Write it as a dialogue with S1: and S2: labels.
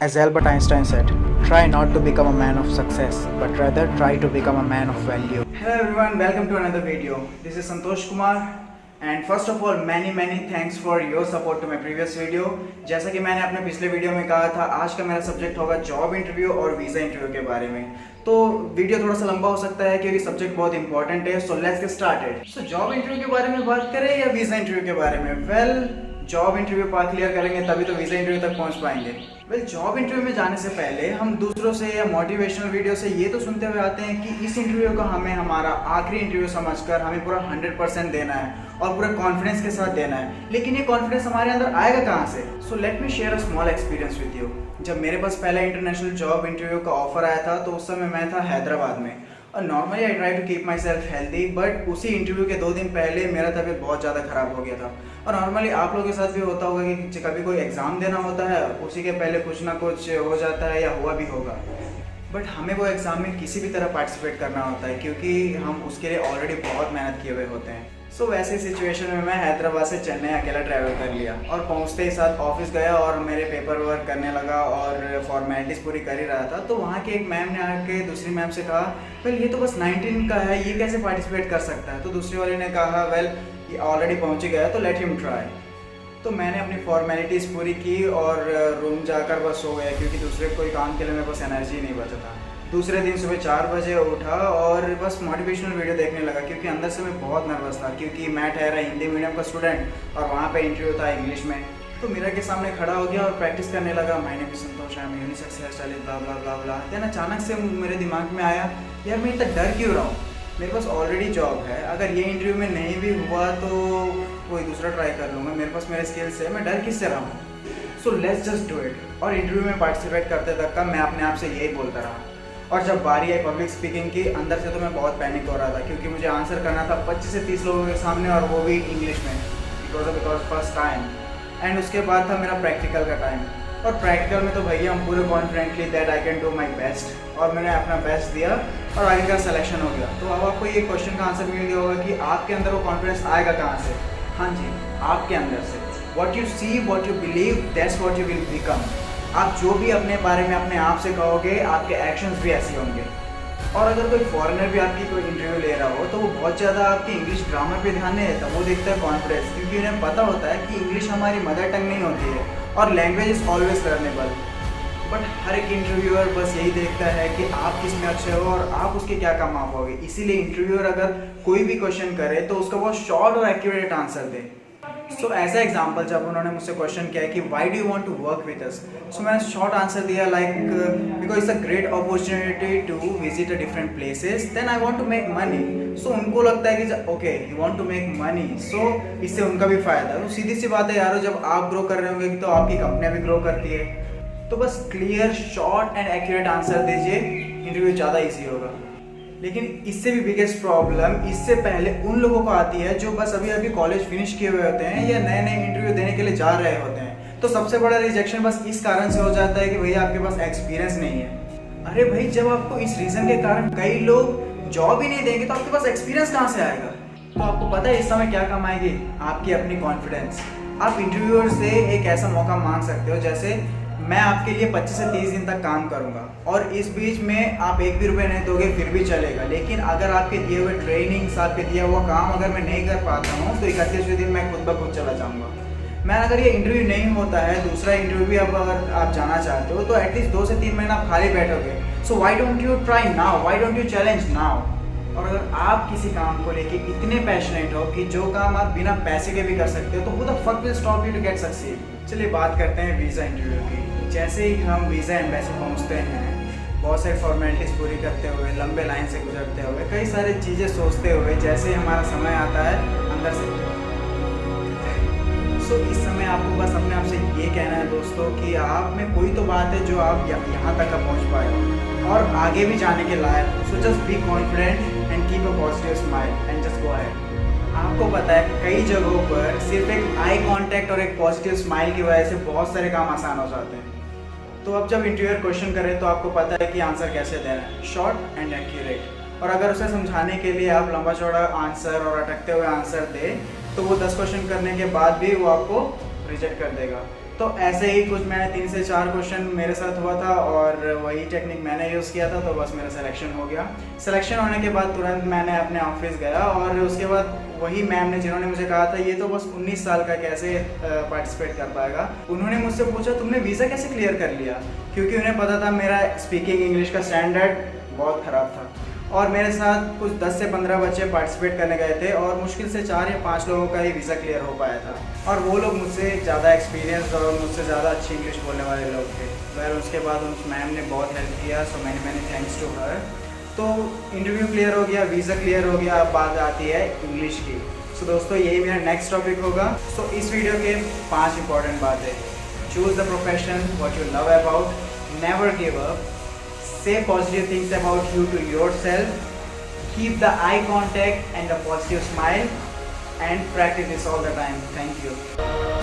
S1: As Albert Einstein said, try not to become a man of success, but rather try to become a man of value. Hello everyone, welcome to another video. This is Santosh Kumar and first of all many thanks for your support to my previous video. जैसा कि मैंने अपने पिछले video में कहा था, आज का मेरा सब्जेक्ट होगा जॉब इंटरव्यू और वीज़ा इंटरव्यू के बारे में। तो वीडियो थोड़ा सा लंबा हो सकता है क्योंकि सब्जेक्ट बहुत इंपॉर्टेंट है। So let's get started. So job interview के बारे में बात करें या वीज़ा इंटरव्यू के बारे में? वेल, जॉब इंटरव्यू पास क्लियर करेंगे तभी तो वीज़ा इंटरव्यू तक पहुंच पाएंगे। वेल, जॉब इंटरव्यू में जाने से पहले हम दूसरों से या मोटिवेशनल वीडियो से ये तो सुनते हुए आते हैं कि इस इंटरव्यू को हमें हमारा आखिरी इंटरव्यू समझकर हमें पूरा 100% देना है और पूरे कॉन्फिडेंस के साथ देना है। लेकिन ये कॉन्फिडेंस हमारे अंदर आएगा कहाँ से? So let me share a small experience with you. जब मेरे पास पहला इंटरनेशनल जॉब इंटरव्यू का ऑफर आया था तो उस समय मैं था हैदराबाद में और normally I try to keep my self healthy, but उसी इंटरव्यू के 2 दिन पहले मेरा तबीयत बहुत ज़्यादा ख़राब हो गया था। और नॉर्मली आप लोगों के साथ भी होता होगा कि कभी कोई एग्ज़ाम देना होता है, उसी के पहले कुछ ना कुछ हो जाता है या हुआ भी होगा, बट हमें वो एग्ज़ाम में किसी भी तरह पार्टिसिपेट करना होता है क्योंकि हम उसके लिए ऑलरेडी बहुत मेहनत किए हुए होते हैं। सो वैसे सिचुएशन में मैं हैदराबाद से चेन्नई अकेला ट्रैवल कर लिया और पहुंचते ही साथ ऑफिस गया और मेरे पेपर वर्क करने लगा और फॉर्मेलिटीज़ पूरी कर ही रहा था। तो वहाँ के एक मैम ने आके दूसरी मैम से कहा, वेल ये तो बस 19 का है, ये कैसे पार्टिसिपेट कर सकता है? तो दूसरी वाले ने कहा, वेल ये ऑलरेडी पहुँच ही गया तो लेट हिम ट्राई। तो मैंने अपनी फॉर्मेलिटीज़ पूरी की और रूम जाकर बस सो गया क्योंकि दूसरे कोई काम के लिए मेरे पास एनर्जी नहीं बचा था। दूसरे दिन सुबह 4 बजे उठा और बस मोटिवेशनल वीडियो देखने लगा क्योंकि अंदर से मैं बहुत नर्वस था क्योंकि मैं ठहरा हिंदी मीडियम का स्टूडेंट और वहाँ पे इंटरव्यू था इंग्लिश में। तो मिरर के सामने खड़ा हो गया और प्रैक्टिस करने लगा, my name is Santosh, I am unisex hair stylist, blah blah blah blah. Then अचानक से मेरे दिमाग में आया, यार मैं इतना डर क्यों रहा हूँ? मेरे पास ऑलरेडी जॉब है, अगर ये इंटरव्यू में नहीं भी हुआ तो कोई दूसरा ट्राई कर लूँगा, मेरे पास मेरे स्किल्स है, मैं डर किससे रहा हूँ? So let's just do it. और इंटरव्यू में पार्टिसिपेट करते तक का मैं अपने आप से यही बोलता रहा। और जब बारी आई पब्लिक स्पीकिंग की, अंदर से तो मैं बहुत पैनिक हो रहा था क्योंकि मुझे आंसर करना था 25 से 30 लोगों के सामने और वो भी इंग्लिश में, बिकॉज फर्स्ट टाइम। एंड उसके बाद था मेरा प्रैक्टिकल का टाइम और प्रैक्टिकल में तो भैया हम पूरे confidently that I can do my best और मैंने अपना बेस्ट दिया और आगे का सिलेक्शन हो गया। तो अब आपको ये क्वेश्चन का आंसर मिल गया होगा कि आपके अंदर वो कॉन्फिडेंस आएगा कहाँ से? हाँ जी, आपके अंदर से। What you see, what you believe, that's what you will become. आप जो भी अपने बारे में अपने आप से कहोगे, आपके एक्शंस भी ऐसे होंगे। और अगर कोई फॉरेनर भी आपकी कोई इंटरव्यू ले रहा हो तो वो बहुत ज़्यादा आपकी इंग्लिश ग्रामर पे ध्यान नहीं देता, वो देखता है कॉन्फिडेंस, क्योंकि उन्हें पता होता है कि इंग्लिश हमारी मदर टंग नहीं होती है और language is always learnable. But हर एक इंटरव्यूअर बस यही देखता है कि आप किस में अच्छे हो और आप उसके क्या काम आ पाओगे। इसीलिए इंटरव्यूअर अगर कोई भी क्वेश्चन करे तो उसका बहुत शॉर्ट और एक्यूरेट आंसर दे। सो ऐसा एग्जाम्पल जब उन्होंने मुझसे क्वेश्चन किया है कि why do you want to work with us, so मैंने शॉर्ट आंसर दिया like because it's a great opportunity to visit a different places, then I want to make money. So उनको लगता है कि okay you want to make money, so इससे उनका भी फायदा है। तो सीधी सी बात है यारो, जब आप ग्रो कर रहे होंगे तो आपकी कंपनियां भी ग्रो करती है। तो बस clear, short and accurate answer दीजिए, इंटरव्यू ज़्यादा ईजी होगा। लेकिन इससे भी बिगेस्ट प्रॉब्लम इससे पहले उन लोगों को आती है जो बस अभी अभी कॉलेज फिनिश किए हुए होते हैं या नए नए इंटरव्यू देने के लिए जा रहे होते हैं। तो सबसे बड़ा रिजेक्शन बस इस कारण से हो जाता है कि भैया आपके पास एक्सपीरियंस नहीं है। अरे भाई, जब आपको इस रीज़न के कारण कई लोग जॉब ही नहीं देंगे तो आपके पास एक्सपीरियंस कहाँ से आएगा? तो आपको पता है इस समय क्या काम आएगी? आपकी अपनी कॉन्फिडेंस। आप इंटरव्यूअर से एक ऐसा मौका मांग सकते हो जैसे मैं आपके लिए 25 से 30 दिन तक काम करूंगा और इस बीच में आप 1 भी रुपये नहीं दोगे फिर भी चलेगा, लेकिन अगर आपके दिए हुए ट्रेनिंग्स, आपके दिया हुआ काम अगर मैं नहीं कर पाता हूँ तो 31वें दिन मैं खुद ब खुद चला जाऊँगा। मैं अगर ये इंटरव्यू नहीं होता है, दूसरा इंटरव्यू भी अब अगर आप जाना चाहते हो तो एटलीस्ट 2 से 3 महीना आप खाली बैठोगे। So why don't you try now, why don't you challenge now? और अगर आप किसी काम को लेके इतने पैशनेट हो कि जो काम आप बिना पैसे के भी कर सकते हो तो who the fuck will stop you to get succeed? चलिए बात करते हैं वीज़ा इंटरव्यू की। जैसे ही हम वीज़ा एम्बेसी पहुंचते हैं, बहुत सारी फॉर्मेलिटीज़ पूरी करते हुए, लंबे लाइन से गुजरते हुए, कई सारी चीज़ें सोचते हुए, जैसे ही हमारा समय आता है अंदर से सो इस समय आपको बस अपने आप से ये कहना है दोस्तों कि आप में कोई तो बात है जो आप यहाँ तक पहुँच पाए हो और आगे भी जाने के लायक हो। So just be confident and keep a positive smile and just go ahead. आपको पता है कई जगहों पर सिर्फ एक आई कांटेक्ट और एक पॉजिटिव स्माइल की वजह से बहुत सारे काम आसान हो जाते हैं। तो अब जब इंटरव्यूअर क्वेश्चन करे तो आपको पता है कि आंसर कैसे देना है, शॉर्ट एंड एक्यूरेट। और अगर उसे समझाने के लिए आप लंबा चौड़ा आंसर और अटकते हुए आंसर दे तो वो 10 क्वेश्चन करने के बाद भी वो आपको रिजेक्ट कर देगा। तो ऐसे ही कुछ मैंने 3 से 4 क्वेश्चन मेरे साथ हुआ था और वही टेक्निक मैंने यूज़ किया था, तो बस मेरा सिलेक्शन हो गया। सिलेक्शन होने के बाद तुरंत मैंने अपने ऑफिस गया और उसके बाद वही मैम ने जिन्होंने मुझे कहा था ये तो बस 19 साल का कैसे पार्टिसिपेट कर पाएगा, उन्होंने मुझसे पूछा तुमने वीज़ा कैसे क्लियर कर लिया, क्योंकि उन्हें पता था मेरा स्पीकिंग इंग्लिश का स्टैंडर्ड बहुत ख़राब था। और मेरे साथ कुछ 10 से 15 बच्चे पार्टिसिपेट करने गए थे और मुश्किल से 4 या 5 लोगों का ही वीज़ा क्लियर हो पाया था, और वो लोग मुझसे ज़्यादा एक्सपीरियंस और मुझसे ज़्यादा अच्छी इंग्लिश बोलने वाले लोग थे। फिर उसके बाद उस मैम ने बहुत हेल्प किया, so many thanks to her. तो इंटरव्यू क्लियर हो गया, वीज़ा क्लियर हो गया, अब बात आती है इंग्लिश की। सो दोस्तों यही मेरा नेक्स्ट टॉपिक होगा। सो इस वीडियो के 5 इंपॉर्टेंट बातें। Choose the profession what you love about, never give up, say positive things about you to yourself, keep the eye contact and a positive smile, and practice this all the time. Thank you.